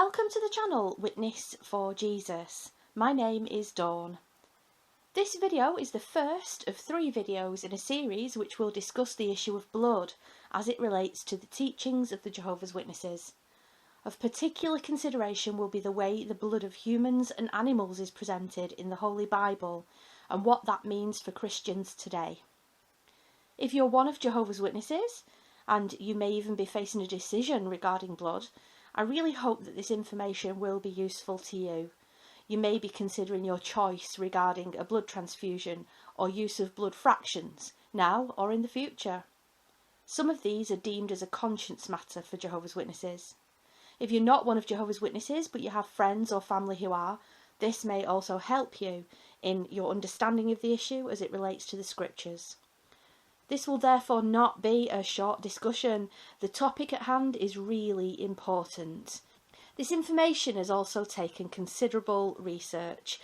Welcome to the channel Witness for Jesus. My name is Dawn. This video is the first of 3 videos in a series which will discuss the issue of blood as it relates to the teachings of the Jehovah's Witnesses. Of particular consideration will be the way the blood of humans and animals is presented in the Holy Bible and what that means for Christians today. If you're one of Jehovah's Witnesses, and you may even be facing a decision regarding blood, I really hope that this information will be useful to you. You may be considering your choice regarding a blood transfusion or use of blood fractions, now or in the future. Some of these are deemed as a conscience matter for Jehovah's Witnesses. If you're not one of Jehovah's Witnesses but you have friends or family who are, this may also help you in your understanding of the issue as it relates to the scriptures. This will therefore not be a short discussion. The topic at hand is really important. This information has also taken considerable research.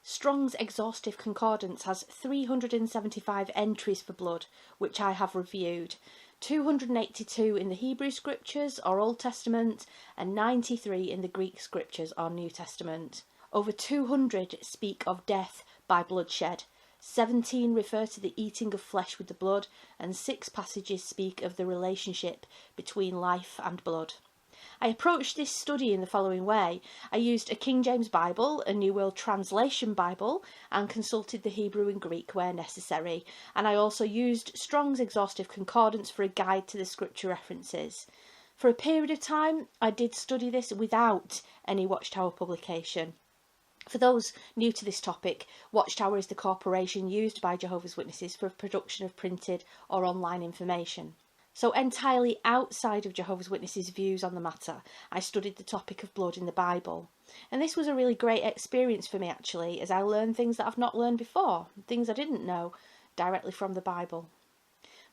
Strong's Exhaustive Concordance has 375 entries for blood, which I have reviewed. 282 in the Hebrew Scriptures or Old Testament, and 93 in the Greek Scriptures or New Testament. Over 200 speak of death by bloodshed. 17 refer to the eating of flesh with the blood, and 6 passages speak of the relationship between life and blood. I approached this study in the following way. I used a King James Bible, a New World Translation Bible, and consulted the Hebrew and Greek where necessary. And I also used Strong's Exhaustive Concordance for a guide to the scripture references. For a period of time, I did study this without any Watchtower publication. For those new to this topic, Watchtower is the corporation used by Jehovah's Witnesses for production of printed or online information. So entirely outside of Jehovah's Witnesses' views on the matter, I studied the topic of blood in the Bible. And this was a really great experience for me actually, as I learned things that I've not learned before, things I didn't know directly from the Bible.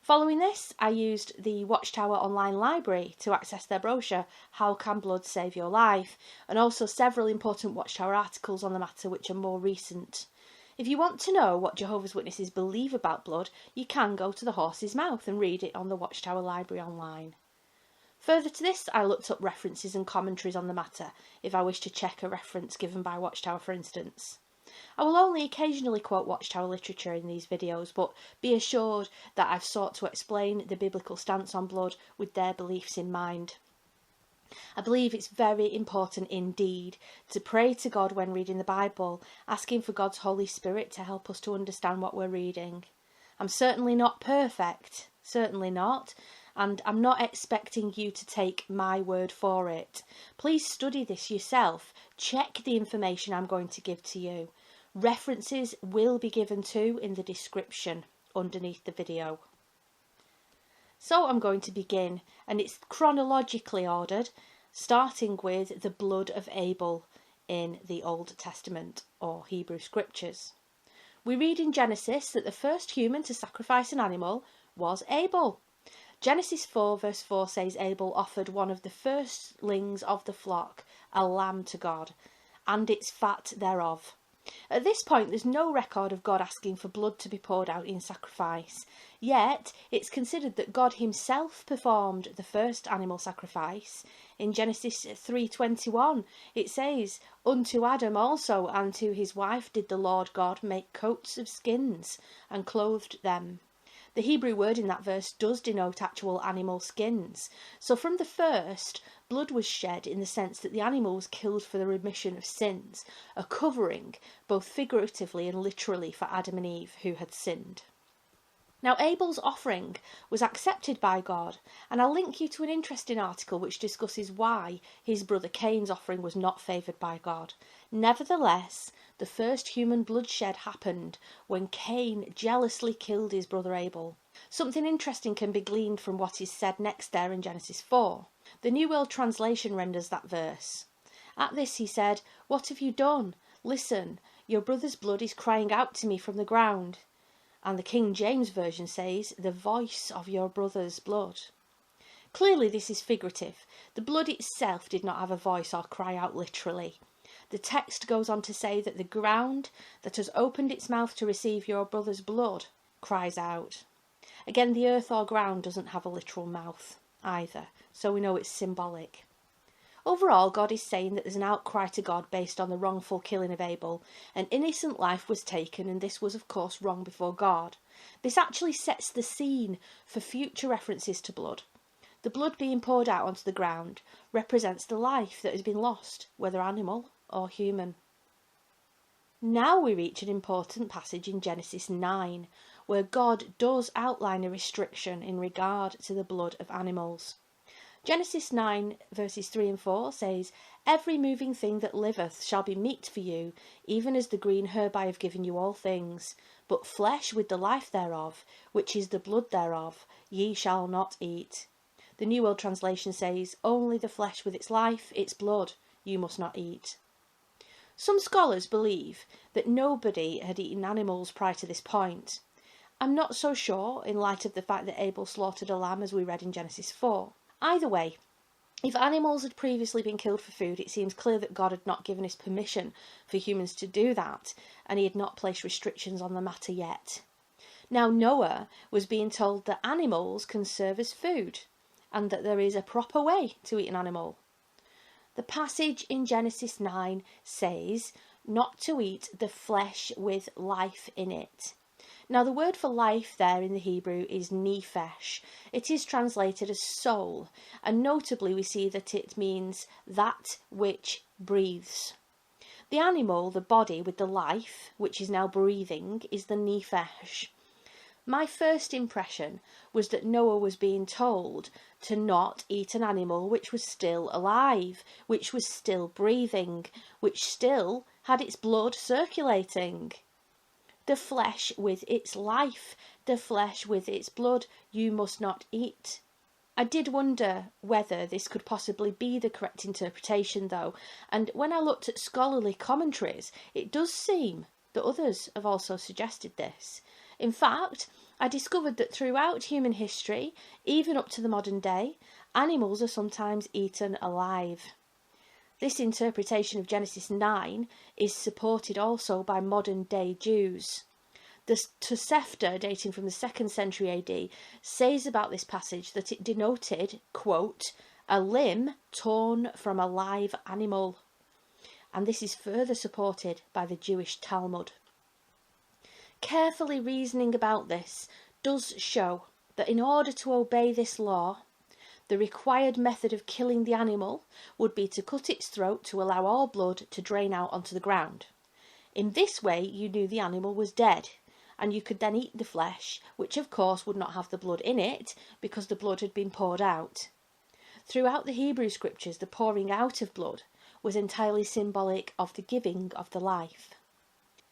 Following this, I used the Watchtower online library to access their brochure, How Can Blood Save Your Life? And also several important Watchtower articles on the matter which are more recent. If you want to know what Jehovah's Witnesses believe about blood, you can go to the horse's mouth and read it on the Watchtower library online. Further to this, I looked up references and commentaries on the matter, if I wish to check a reference given by Watchtower for instance. I will only occasionally quote Watchtower literature in these videos, but be assured that I've sought to explain the biblical stance on blood with their beliefs in mind. I believe it's very important indeed to pray to God when reading the Bible, asking for God's Holy Spirit to help us to understand what we're reading. I'm certainly not perfect, certainly not, and I'm not expecting you to take my word for it. Please study this yourself, check the information I'm going to give to you. References will be given too in the description underneath the video. So I'm going to begin, and it's chronologically ordered, starting with the blood of Abel in the Old Testament or Hebrew Scriptures. We read in Genesis that the first human to sacrifice an animal was Abel. Genesis 4 verse 4 says Abel offered one of the firstlings of the flock, a lamb to God, and its fat thereof. At this point there's no record of God asking for blood to be poured out in sacrifice, yet it's considered that God himself performed the first animal sacrifice. In Genesis 3:21 it says, "Unto Adam also and to his wife did the Lord God make coats of skins, and clothed them." The Hebrew word in that verse does denote actual animal skins. So from the first, blood was shed in the sense that the animal was killed for the remission of sins, a covering, both figuratively and literally, for Adam and Eve who had sinned. Now Abel's offering was accepted by God, and I'll link you to an interesting article which discusses why his brother Cain's offering was not favoured by God. Nevertheless, the first human bloodshed happened when Cain jealously killed his brother Abel. Something interesting can be gleaned from what is said next there in Genesis 4. The New World Translation renders that verse. At this he said, "What have you done? Listen, your brother's blood is crying out to me from the ground." And the King James Version says, "the voice of your brother's blood." Clearly this is figurative. The blood itself did not have a voice or cry out literally. The text goes on to say that the ground that has opened its mouth to receive your brother's blood cries out. Again, the earth or ground doesn't have a literal mouth either, so we know it's symbolic. Overall, God is saying that there's an outcry to God based on the wrongful killing of Abel. An innocent life was taken, and this was of course wrong before God. This actually sets the scene for future references to blood. The blood being poured out onto the ground represents the life that has been lost, whether animal or human. Now we reach an important passage in Genesis 9, where God does outline a restriction in regard to the blood of animals. Genesis 9 verses 3 and 4 says, "Every moving thing that liveth shall be meat for you, even as the green herb I have given you all things. But flesh with the life thereof, which is the blood thereof, ye shall not eat." The New World Translation says, "Only the flesh with its life, its blood, you must not eat." Some scholars believe that nobody had eaten animals prior to this point. I'm not so sure in light of the fact that Abel slaughtered a lamb as we read in Genesis 4. Either way, if animals had previously been killed for food, it seems clear that God had not given us permission for humans to do that, and he had not placed restrictions on the matter yet. Now Noah was being told that animals can serve as food, and that there is a proper way to eat an animal. The passage in Genesis 9 says not to eat the flesh with life in it. Now the word for life there in the Hebrew is nephesh. It is translated as soul, and notably we see that it means that which breathes. The animal, the body with the life, which is now breathing, is the nephesh. My first impression was that Noah was being told to not eat an animal which was still alive, which was still breathing, which still had its blood circulating. The flesh with its life, the flesh with its blood, you must not eat. I did wonder whether this could possibly be the correct interpretation though, and when I looked at scholarly commentaries, it does seem that others have also suggested this. In fact, I discovered that throughout human history, even up to the modern day, animals are sometimes eaten alive. This interpretation of Genesis 9 is supported also by modern day Jews. The Tosefta, dating from the 2nd century AD, says about this passage that it denoted, quote, "a limb torn from a live animal." And this is further supported by the Jewish Talmud. Carefully reasoning about this does show that in order to obey this law, the required method of killing the animal would be to cut its throat to allow all blood to drain out onto the ground. In this way you knew the animal was dead, and you could then eat the flesh, which of course would not have the blood in it because the blood had been poured out. Throughout the Hebrew scriptures, the pouring out of blood was entirely symbolic of the giving of the life.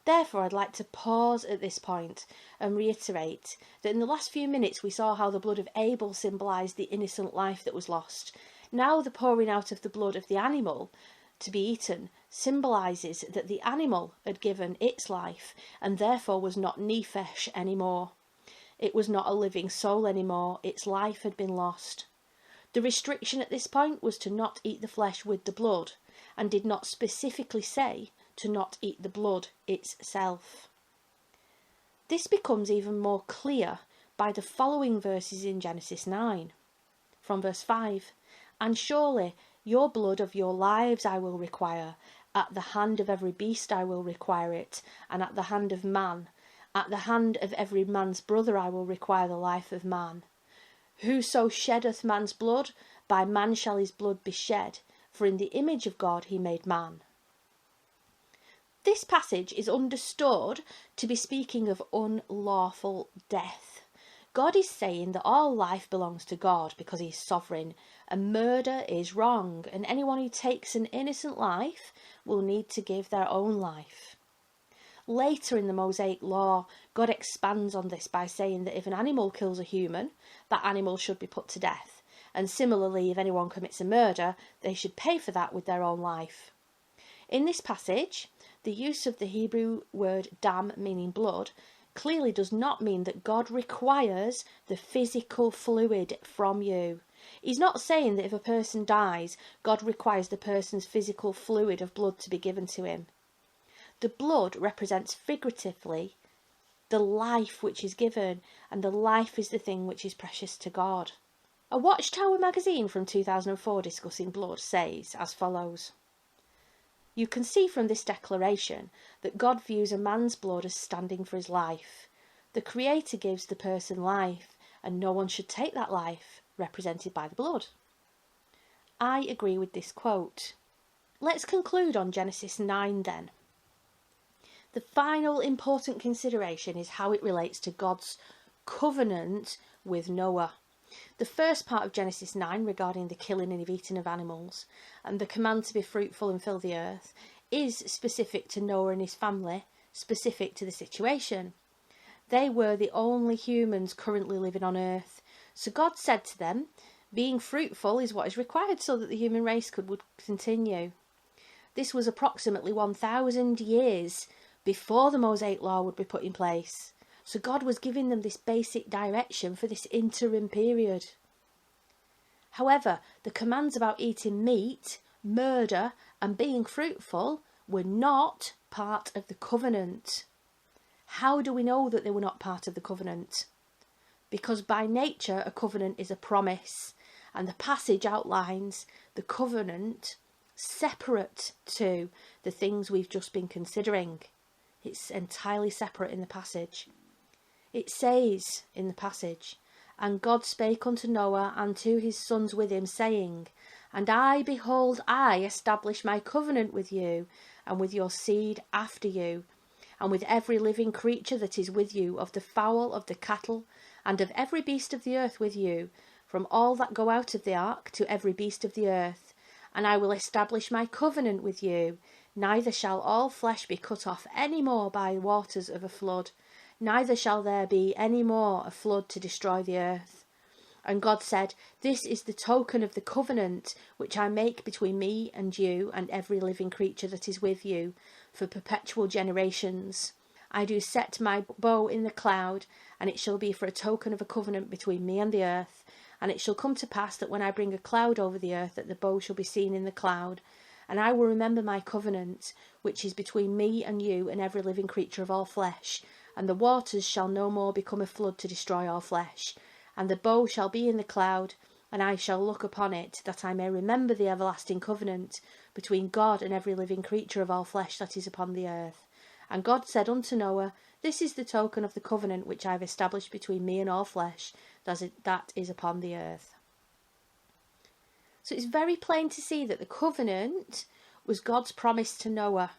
Therefore, I'd like to pause at this point and reiterate that in the last few minutes we saw how the blood of Abel symbolised the innocent life that was lost. Now the pouring out of the blood of the animal to be eaten symbolises that the animal had given its life and therefore was not nephesh anymore. It was not a living soul anymore, its life had been lost. The restriction at this point was to not eat the flesh with the blood, and did not specifically say to not eat the blood itself. This becomes even more clear by the following verses in Genesis 9. From verse 5, "And surely your blood of your lives I will require, at the hand of every beast I will require it, and at the hand of man, at the hand of every man's brother I will require the life of man. Whoso sheddeth man's blood, by man shall his blood be shed, for in the image of God he made man." This passage is understood to be speaking of unlawful death. God is saying that all life belongs to God because he is sovereign, and murder is wrong, and anyone who takes an innocent life will need to give their own life. Later in the Mosaic Law, God expands on this by saying that if an animal kills a human, that animal should be put to death, and similarly if anyone commits a murder, they should pay for that with their own life. In this passage, the use of the Hebrew word dam, meaning blood, clearly does not mean that God requires the physical fluid from you. He's not saying that if a person dies, God requires the person's physical fluid of blood to be given to him. The blood represents figuratively the life which is given, and the life is the thing which is precious to God. A Watchtower magazine from 2004 discussing blood says as follows: "You can see from this declaration that God views a man's blood as standing for his life. The Creator gives the person life, and no one should take that life, represented by the blood." I agree with this quote. Let's conclude on Genesis 9 then. The final important consideration is how it relates to God's covenant with Noah. The first part of Genesis 9 regarding the killing and eating of animals and the command to be fruitful and fill the earth is specific to Noah and his family, specific to the situation. They were the only humans currently living on earth. So God said to them, being fruitful is what is required so that the human race would continue. This was approximately 1,000 years before the Mosaic Law would be put in place. So God was giving them this basic direction for this interim period. However, the commands about eating meat, murder, and being fruitful were not part of the covenant. How do we know that they were not part of the covenant? Because by nature, a covenant is a promise, and the passage outlines the covenant separate to the things we've just been considering. It's entirely separate in the passage. It says in the passage, "And God spake unto Noah and to his sons with him, saying, And I, behold, I establish my covenant with you, and with your seed after you, and with every living creature that is with you, of the fowl, of the cattle, and of every beast of the earth with you, from all that go out of the ark to every beast of the earth. And I will establish my covenant with you. Neither shall all flesh be cut off any more by waters of a flood, neither shall there be any more a flood to destroy the earth. And God said, This is the token of the covenant which I make between me and you and every living creature that is with you for perpetual generations. I do set my bow in the cloud, and it shall be for a token of a covenant between me and the earth. And it shall come to pass that when I bring a cloud over the earth, that the bow shall be seen in the cloud. And I will remember my covenant, which is between me and you and every living creature of all flesh. And the waters shall no more become a flood to destroy all flesh. And the bow shall be in the cloud, and I shall look upon it, that I may remember the everlasting covenant between God and every living creature of all flesh that is upon the earth. And God said unto Noah, This is the token of the covenant which I have established between me and all flesh that is upon the earth." So it's very plain to see that the covenant was God's promise to Noah,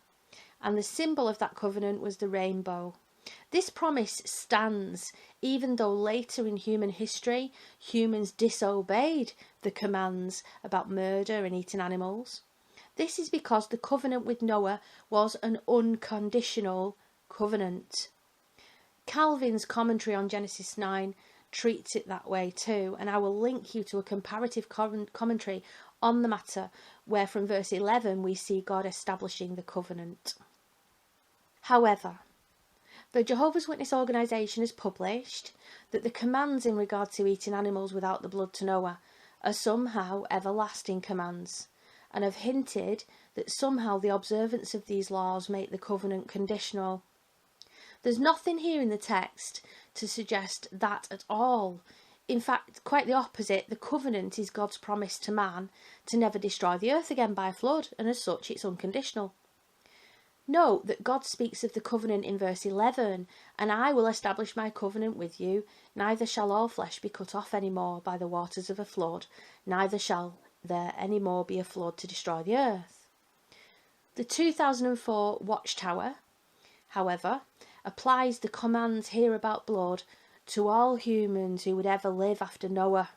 and the symbol of that covenant was the rainbow. This promise stands even though later in human history humans disobeyed the commands about murder and eating animals. This is because the covenant with Noah was an unconditional covenant. Calvin's commentary on Genesis 9 treats it that way too, and I will link you to a comparative commentary on the matter where from verse 11 we see God establishing the covenant. However, the Jehovah's Witness organisation has published that the commands in regard to eating animals without the blood to Noah are somehow everlasting commands, and have hinted that somehow the observance of these laws make the covenant conditional. There's nothing here in the text to suggest that at all. In fact, quite the opposite. The covenant is God's promise to man to never destroy the earth again by a flood, and as such it's unconditional. Note that God speaks of the covenant in verse 11, "And I will establish my covenant with you, neither shall all flesh be cut off any more by the waters of a flood, neither shall there any more be a flood to destroy the earth." The 2004 Watchtower, however, applies the commands here about blood to all humans who would ever live after Noah.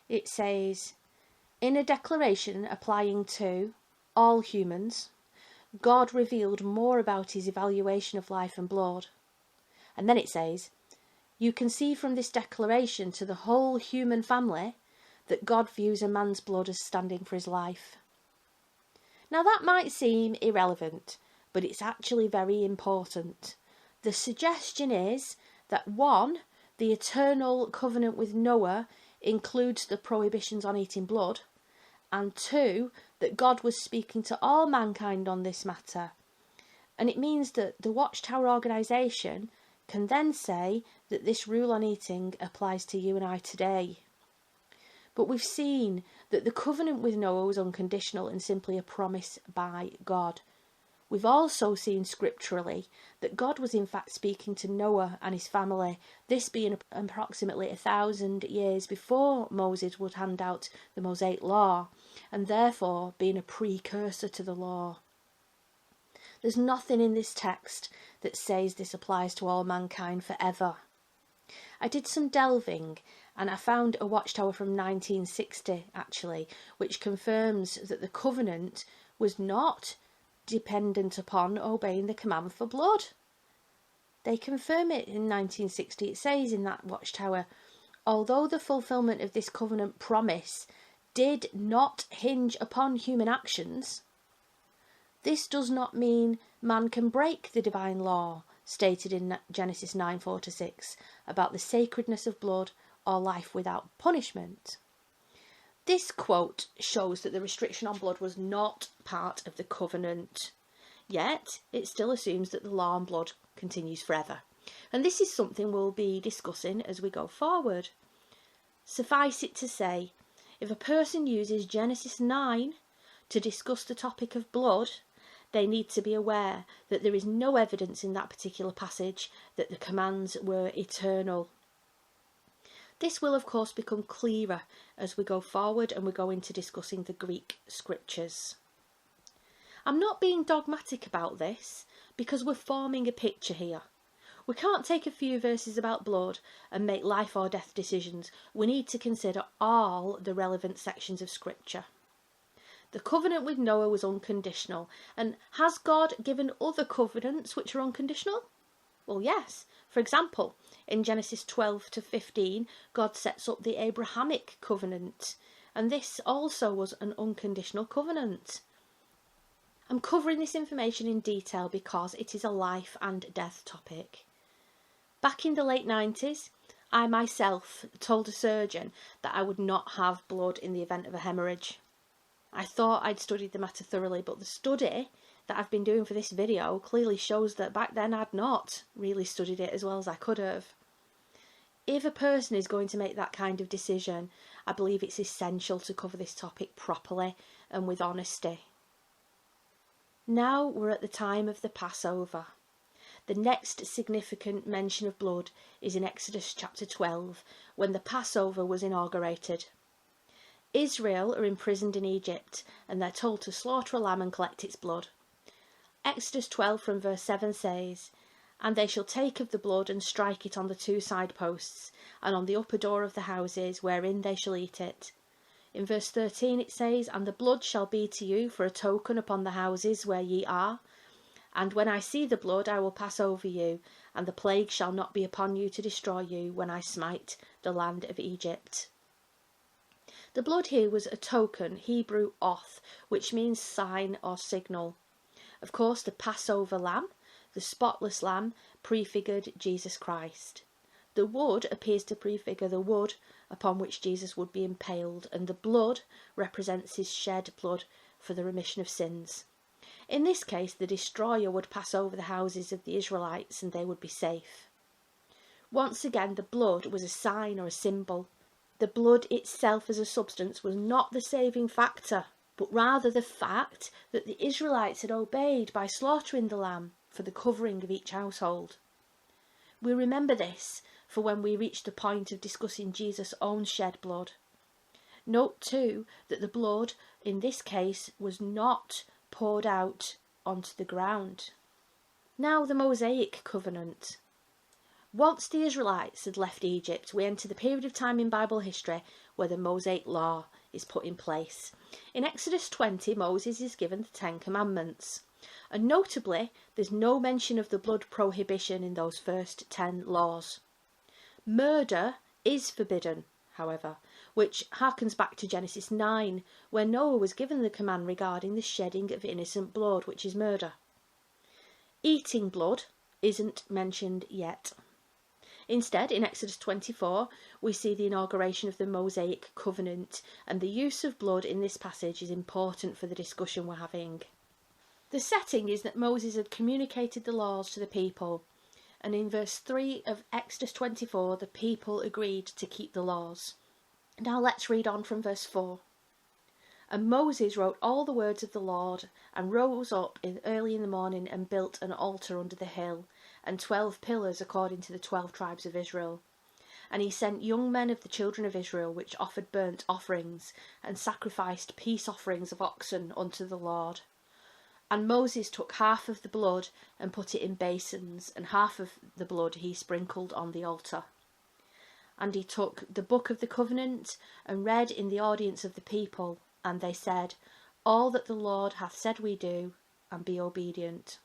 It says, in a declaration applying to all humans, God revealed more about his evaluation of life and blood. And then it says, "You can see from this declaration to the whole human family that God views a man's blood as standing for his life." Now that might seem irrelevant, but it's actually very important. The suggestion is that 1, the eternal covenant with Noah includes the prohibitions on eating blood, and 2, that God was speaking to all mankind on this matter. And it means that the Watchtower organisation can then say that this rule on eating applies to you and I today. But we've seen that the covenant with Noah was unconditional and simply a promise by God. We've also seen scripturally that God was in fact speaking to Noah and his family, this being approximately 1,000 years before Moses would hand out the Mosaic Law, and therefore being a precursor to the law. There's nothing in this text that says this applies to all mankind forever. I did some delving and I found a watchtower from 1960 actually, which confirms that the covenant was not dependent upon obeying the command for blood. They confirm it in 1960. It says in that watchtower, although the fulfillment of this covenant promise did not hinge upon human actions, this does not mean man can break the divine law stated in Genesis 9:4-6 about the sacredness of blood or life without punishment. This quote shows that the restriction on blood was not part of the covenant, yet it still assumes that the law on blood continues forever. And this is something we'll be discussing as we go forward. Suffice it to say, if a person uses Genesis 9 to discuss the topic of blood, they need to be aware that there is no evidence in that particular passage that the commands were eternal. This will of course become clearer as we go forward and we go into discussing the Greek scriptures. I'm not being dogmatic about this because we're forming a picture here. We can't take a few verses about blood and make life or death decisions. We need to consider all the relevant sections of scripture. The covenant with Noah was unconditional, and has God given other covenants which are unconditional? Well, yes. For example, in Genesis 12-15, God sets up the Abrahamic covenant, and this also was an unconditional covenant. I'm covering this information in detail because it is a life and death topic. Back in the late 90s, I myself told a surgeon that I would not have blood in the event of a hemorrhage. I thought I'd studied the matter thoroughly, but the study that I've been doing for this video clearly shows that back then I'd not really studied it as well as I could have. If a person is going to make that kind of decision, I believe it's essential to cover this topic properly and with honesty. Now we're at the time of the Passover. The next significant mention of blood is in Exodus chapter 12, when the Passover was inaugurated. Israel are imprisoned in Egypt, and they're told to slaughter a lamb and collect its blood. Exodus 12 from verse 7 says, "And they shall take of the blood and strike it on the two side posts, and on the upper door of the houses, wherein they shall eat it." In verse 13 it says, "And the blood shall be to you for a token upon the houses where ye are. And when I see the blood, I will pass over you, and the plague shall not be upon you to destroy you when I smite the land of Egypt." The blood here was a token, Hebrew oth, which means sign or signal. Of course, the Passover lamb, the spotless lamb, prefigured Jesus Christ. The wood appears to prefigure the wood upon which Jesus would be impaled, and the blood represents his shed blood for the remission of sins. In this case, the destroyer would pass over the houses of the Israelites and they would be safe. Once again, the blood was a sign or a symbol. The blood itself as a substance was not the saving factor, but rather the fact that the Israelites had obeyed by slaughtering the lamb for the covering of each household. We remember this for when we reach the point of discussing Jesus' own shed blood. Note too that the blood in this case was not poured out onto the ground. Now the Mosaic Covenant. Once the Israelites had left Egypt, we enter the period of time in Bible history where the Mosaic Law is put in place. In Exodus 20, Moses is given the 10 Commandments. And notably, there's no mention of the blood prohibition in those first 10 laws. Murder is forbidden, however, which harkens back to Genesis 9, where Noah was given the command regarding the shedding of innocent blood, which is murder. Eating blood isn't mentioned yet. Instead, in Exodus 24, we see the inauguration of the Mosaic Covenant, and the use of blood in this passage is important for the discussion we're having. The setting is that Moses had communicated the laws to the people, and in verse 3 of Exodus 24, the people agreed to keep the laws. Now let's read on from verse 4. And Moses wrote all the words of the Lord, and rose up early in the morning, and built an altar under the hill, and 12 pillars according to the 12 tribes of Israel. And he sent young men of the children of Israel, which offered burnt offerings, and sacrificed peace offerings of oxen unto the Lord. And Moses took half of the blood, and put it in basins, and half of the blood he sprinkled on the altar. And he took the book of the covenant, and read in the audience of the people, and they said, All that the Lord hath said we do, and be obedient.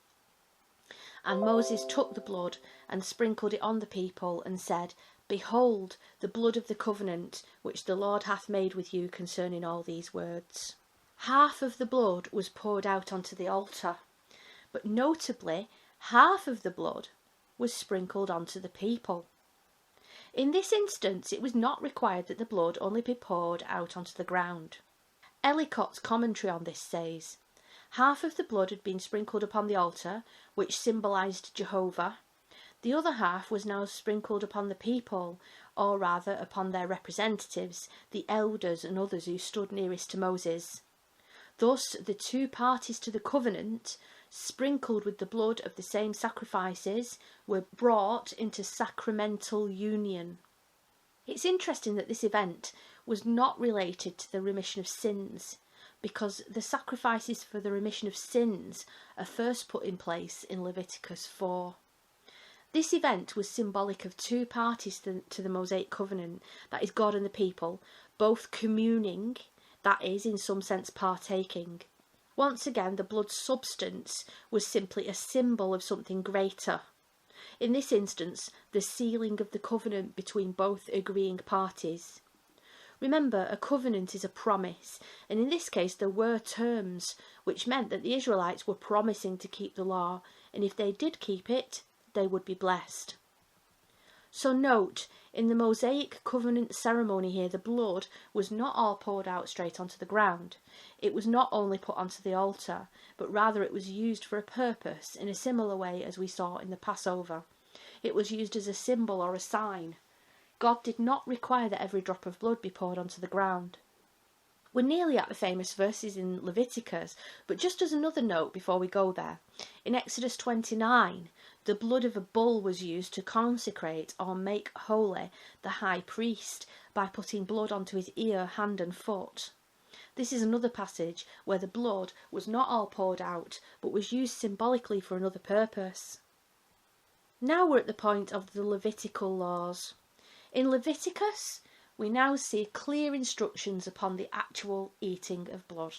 And Moses took the blood, and sprinkled it on the people, and said, Behold, the blood of the covenant, which the Lord hath made with you concerning all these words. Half of the blood was poured out onto the altar, but notably, half of the blood was sprinkled onto the people. In this instance, it was not required that the blood only be poured out onto the ground. Ellicott's commentary on this says, half of the blood had been sprinkled upon the altar, which symbolised Jehovah. The other half was now sprinkled upon the people, or rather upon their representatives, the elders and others who stood nearest to Moses. Thus the two parties to the covenant, sprinkled with the blood of the same sacrifices, were brought into sacramental union. It's interesting that this event was not related to the remission of sins, because the sacrifices for the remission of sins are first put in place in Leviticus 4. This event was symbolic of two parties to the Mosaic Covenant, that is God and the people, both communing, that is in some sense partaking. Once again, the blood substance was simply a symbol of something greater. In this instance, the sealing of the covenant between both agreeing parties. Remember, a covenant is a promise, and in this case there were terms, which meant that the Israelites were promising to keep the law, and if they did keep it, they would be blessed. So note, in the Mosaic Covenant ceremony here, the blood was not all poured out straight onto the ground. It was not only put onto the altar, but rather it was used for a purpose in a similar way as we saw in the Passover. It was used as a symbol or a sign. God did not require that every drop of blood be poured onto the ground. We're nearly at the famous verses in Leviticus, but just as another note before we go there, in Exodus 29, the blood of a bull was used to consecrate or make holy the high priest by putting blood onto his ear, hand and foot. This is another passage where the blood was not all poured out, but was used symbolically for another purpose. Now we're at the point of the Levitical Laws. In Leviticus, we now see clear instructions upon the actual eating of blood.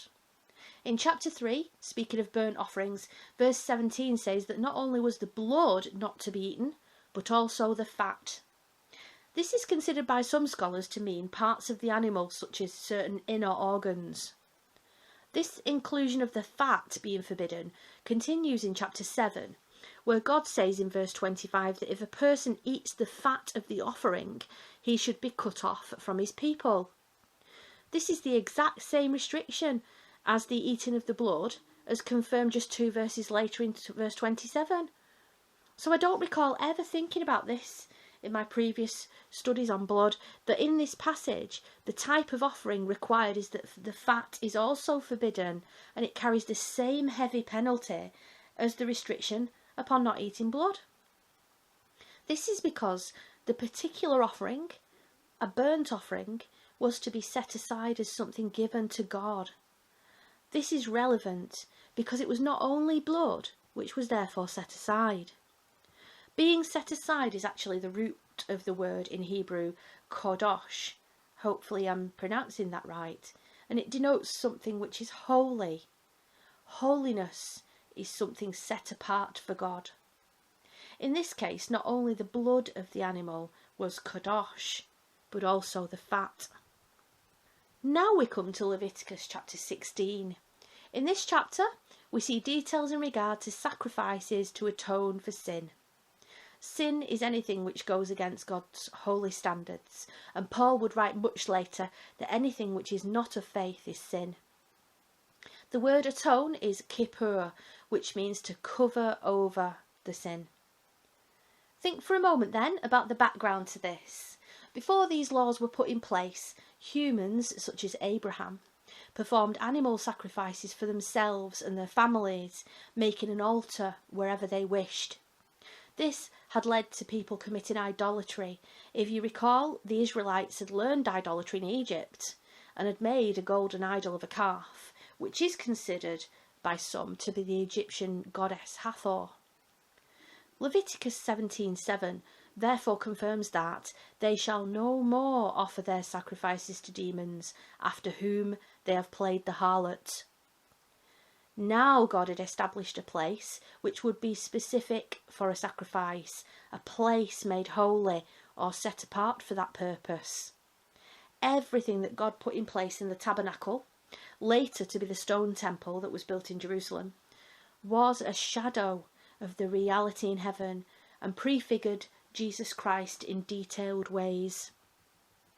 In chapter 3, speaking of burnt offerings, verse 17 says that not only was the blood not to be eaten, but also the fat. This is considered by some scholars to mean parts of the animal, such as certain inner organs. This inclusion of the fat being forbidden continues in chapter 7, where God says in verse 25 that if a person eats the fat of the offering, he should be cut off from his people. This is the exact same restriction as the eating of the blood, as confirmed just 2 verses later in verse 27. So I don't recall ever thinking about this in my previous studies on blood, that in this passage the type of offering required is that the fat is also forbidden, and it carries the same heavy penalty as the restriction upon not eating blood. This is because the particular offering, a burnt offering, was to be set aside as something given to God. This is relevant because it was not only blood which was therefore set aside. Being set aside is actually the root of the word in Hebrew, kodosh. Hopefully I'm pronouncing that right. And it denotes something which is holy. Holiness is something set apart for God. In this case, not only the blood of the animal was kadosh, but also the fat. Now we come to Leviticus chapter 16. In this chapter, we see details in regard to sacrifices to atone for sin. Sin is anything which goes against God's holy standards, and Paul would write much later that anything which is not of faith is sin. The word atone is kippur, which means to cover over the sin. Think for a moment then about the background to this. Before these laws were put in place, humans, such as Abraham, performed animal sacrifices for themselves and their families, making an altar wherever they wished. This had led to people committing idolatry. If you recall, the Israelites had learned idolatry in Egypt and had made a golden idol of a calf, which is considered by some to be the Egyptian goddess Hathor. Leviticus 17:7 therefore confirms that they shall no more offer their sacrifices to demons, after whom they have played the harlot. Now God had established a place which would be specific for a sacrifice, a place made holy or set apart for that purpose. Everything that God put in place in the tabernacle, later to be the stone temple that was built in Jerusalem, was a shadow of the reality in heaven and prefigured Jesus Christ in detailed ways.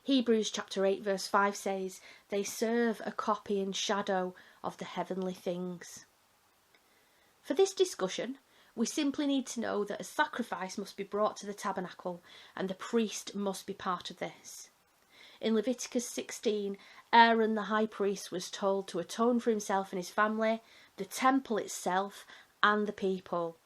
Hebrews chapter 8 verse 5 says, "They serve a copy and shadow of the heavenly things." For this discussion, we simply need to know that a sacrifice must be brought to the tabernacle and the priest must be part of this. In Leviticus 16, Aaron the high priest was told to atone for himself and his family, the temple itself, and the people.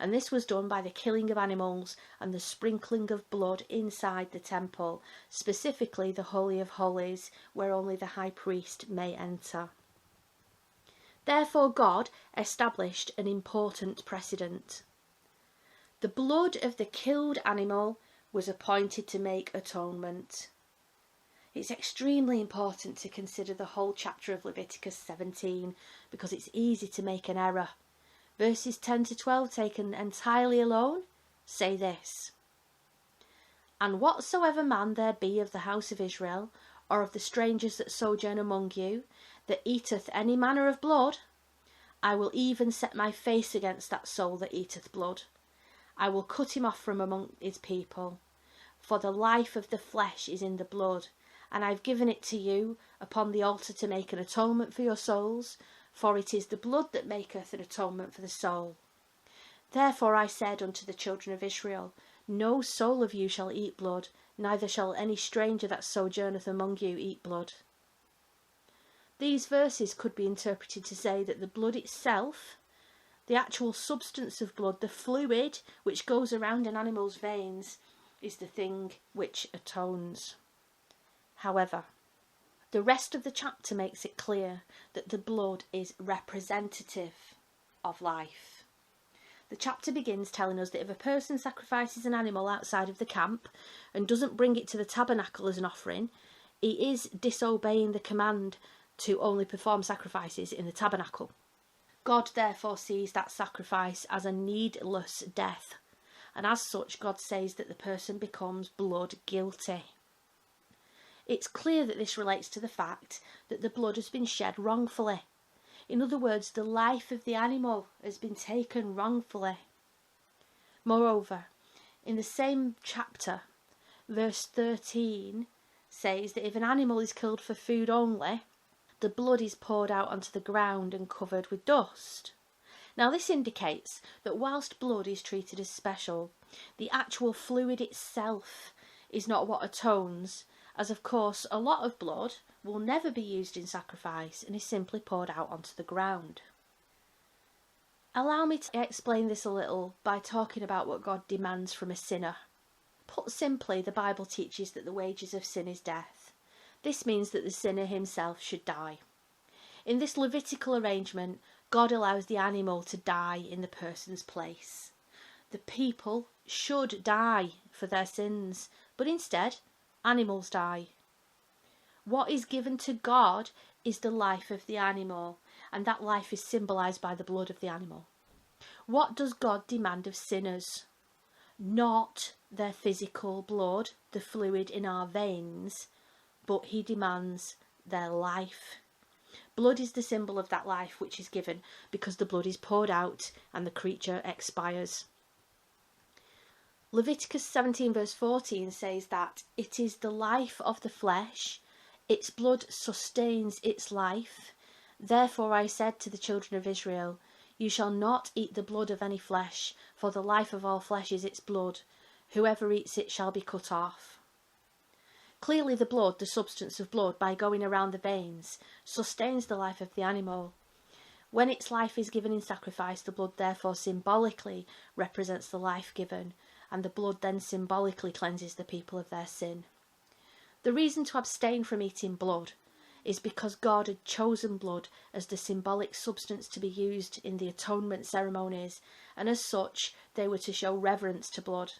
And this was done by the killing of animals and the sprinkling of blood inside the temple, specifically the Holy of Holies, where only the high priest may enter. Therefore God established an important precedent. The blood of the killed animal was appointed to make atonement. It's extremely important to consider the whole chapter of Leviticus 17 because it's easy to make an error. Verses 10 to 12 taken entirely alone say this: "And whatsoever man there be of the house of Israel, or of the strangers that sojourn among you, that eateth any manner of blood, I will even set my face against that soul that eateth blood. I will cut him off from among his people. For the life of the flesh is in the blood, and I have given it to you upon the altar to make an atonement for your souls, for it is the blood that maketh an atonement for the soul. Therefore I said unto the children of Israel, No soul of you shall eat blood, neither shall any stranger that sojourneth among you eat blood." These verses could be interpreted to say that the blood itself, the actual substance of blood, the fluid which goes around an animal's veins, is the thing which atones. However, the rest of the chapter makes it clear that the blood is representative of life. The chapter begins telling us that if a person sacrifices an animal outside of the camp and doesn't bring it to the tabernacle as an offering, he is disobeying the command to only perform sacrifices in the tabernacle. God therefore sees that sacrifice as a needless death, and as such God says that the person becomes blood guilty. It's clear that this relates to the fact that the blood has been shed wrongfully. In other words, the life of the animal has been taken wrongfully. Moreover, in the same chapter, verse 13 says that if an animal is killed for food only, the blood is poured out onto the ground and covered with dust. Now this indicates that whilst blood is treated as special, the actual fluid itself is not what atones, as of course a lot of blood will never be used in sacrifice and is simply poured out onto the ground. Allow me to explain this a little by talking about what God demands from a sinner. Put simply, the Bible teaches that the wages of sin is death. This means that the sinner himself should die. In this Levitical arrangement, God allows the animal to die in the person's place. The people should die for their sins, but instead, animals die. What is given to God is the life of the animal, and that life is symbolised by the blood of the animal. What does God demand of sinners? Not their physical blood, the fluid in our veins, but he demands their life. Blood is the symbol of that life which is given because the blood is poured out and the creature expires. Leviticus 17 verse 14 says that it is the life of the flesh, its blood sustains its life. Therefore I said to the children of Israel, You shall not eat the blood of any flesh, for the life of all flesh is its blood. Whoever eats it shall be cut off. Clearly the blood, the substance of blood, by going around the veins, sustains the life of the animal. When its life is given in sacrifice, the blood therefore symbolically represents the life given, and the blood then symbolically cleanses the people of their sin. The reason to abstain from eating blood is because God had chosen blood as the symbolic substance to be used in the atonement ceremonies, and as such they were to show reverence to blood.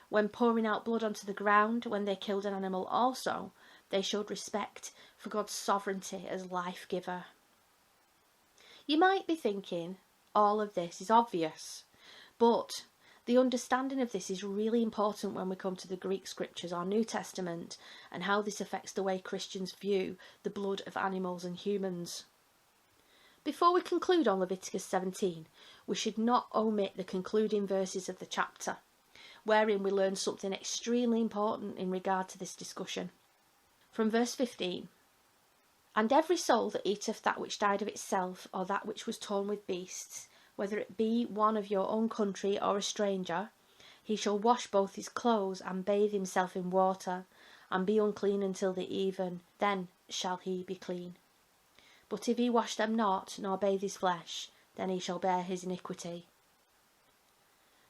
When pouring out blood onto the ground when they killed an animal also, they showed respect for God's sovereignty as life giver. You might be thinking, all of this is obvious, but the understanding of this is really important when we come to the Greek scriptures or New Testament, and how this affects the way Christians view the blood of animals and humans. Before we conclude on Leviticus 17, we should not omit the concluding verses of the chapter, wherein we learn something extremely important in regard to this discussion. From verse 15, "And every soul that eateth that which died of itself, or that which was torn with beasts, whether it be one of your own country or a stranger, he shall wash both his clothes and bathe himself in water, and be unclean until the even, then shall he be clean. But if he wash them not, nor bathe his flesh, then he shall bear his iniquity."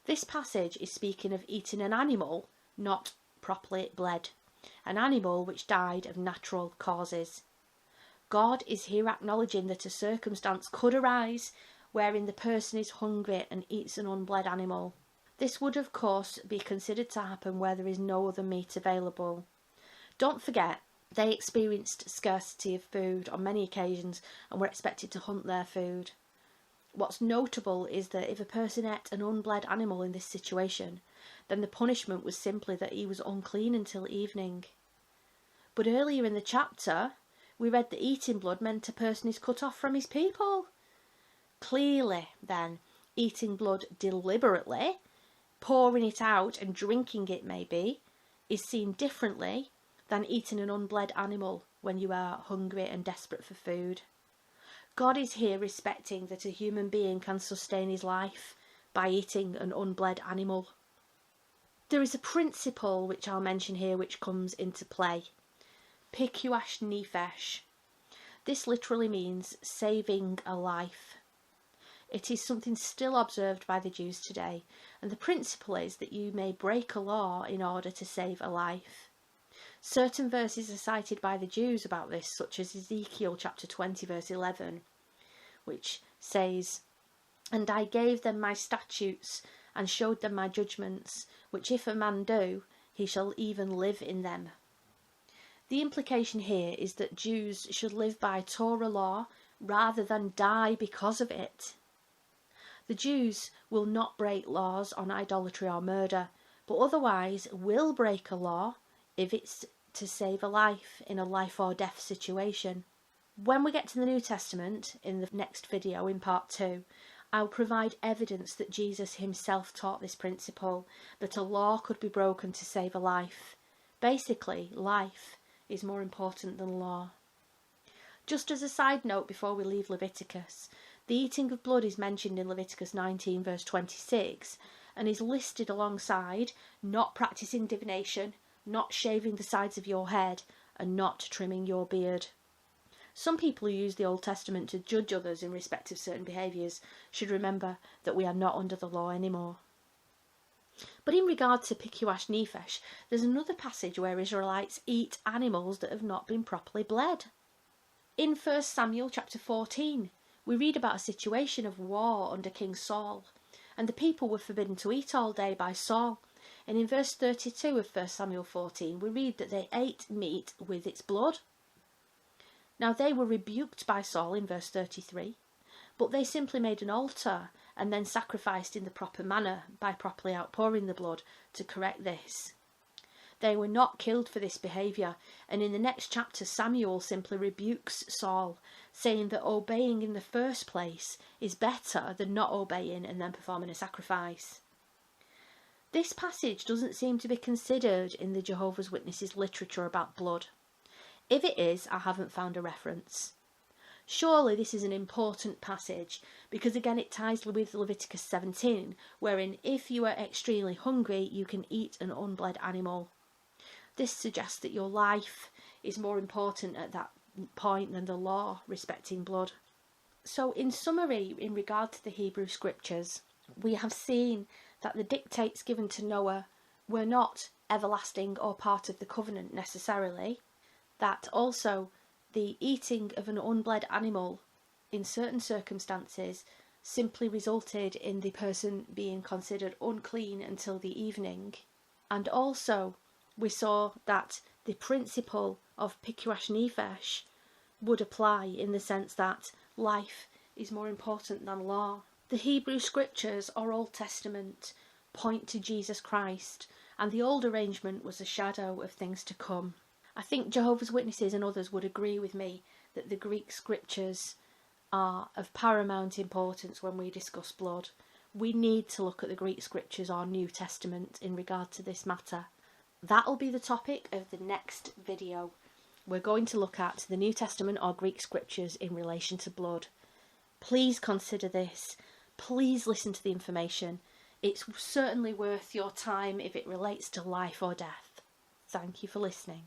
This passage is speaking of eating an animal not properly bled, an animal which died of natural causes. God is here acknowledging that a circumstance could arise wherein the person is hungry and eats an unbled animal. This would of course be considered to happen where there is no other meat available. Don't forget, they experienced scarcity of food on many occasions and were expected to hunt their food. What's notable is that if a person ate an unbled animal in this situation, then the punishment was simply that he was unclean until evening. But earlier in the chapter, we read that eating blood meant a person is cut off from his people. Clearly, then, eating blood deliberately, pouring it out and drinking it maybe, is seen differently than eating an unbled animal when you are hungry and desperate for food. God is here respecting that a human being can sustain his life by eating an unbled animal. There is a principle which I'll mention here which comes into play. Pikuash Nephesh. This literally means saving a life. It is something still observed by the Jews today, and the principle is that you may break a law in order to save a life. Certain verses are cited by the Jews about this, such as Ezekiel chapter 20 verse 11, which says, "And I gave them my statutes, and showed them my judgments, which if a man do, he shall even live in them." The implication here is that Jews should live by Torah law rather than die because of it. The Jews will not break laws on idolatry or murder, but otherwise will break a law if it's to save a life in a life or death situation. When we get to the New Testament, in the next video in part 2, I'll provide evidence that Jesus himself taught this principle, that a law could be broken to save a life. Basically, life is more important than law. Just as a side note before we leave Leviticus, the eating of blood is mentioned in Leviticus 19 verse 26 and is listed alongside not practicing divination, not shaving the sides of your head, and not trimming your beard. Some people who use the Old Testament to judge others in respect of certain behaviours should remember that we are not under the law anymore. But in regard to Pikuash Nephesh, there's another passage where Israelites eat animals that have not been properly bled. In 1 Samuel chapter 14, we read about a situation of war under King Saul, and the people were forbidden to eat all day by Saul. And in verse 32 of 1 Samuel 14, we read that they ate meat with its blood. Now they were rebuked by Saul in verse 33, but they simply made an altar and then sacrificed in the proper manner by properly outpouring the blood to correct this. They were not killed for this behaviour, and in the next chapter Samuel simply rebukes Saul, saying that obeying in the first place is better than not obeying and then performing a sacrifice. This passage doesn't seem to be considered in the Jehovah's Witnesses literature about blood. If it is, I haven't found a reference. Surely this is an important passage, because again it ties with Leviticus 17, wherein if you are extremely hungry, you can eat an unbled animal. This suggests that your life is more important at that point than the law respecting blood. So in summary, in regard to the Hebrew scriptures, we have seen that the dictates given to Noah were not everlasting or part of the covenant necessarily, that also the eating of an unbled animal in certain circumstances simply resulted in the person being considered unclean until the evening, and also we saw that the principle of Pikuash Nephesh would apply in the sense that life is more important than law. The Hebrew scriptures or Old Testament point to Jesus Christ, and the old arrangement was a shadow of things to come. I think Jehovah's Witnesses and others would agree with me that the Greek scriptures are of paramount importance when we discuss blood. We need to look at the Greek scriptures or New Testament in regard to this matter. That'll be the topic of the next video. We're going to look at the New Testament or Greek scriptures in relation to blood. Please consider this. Please listen to the information. It's certainly worth your time if it relates to life or death. Thank you for listening.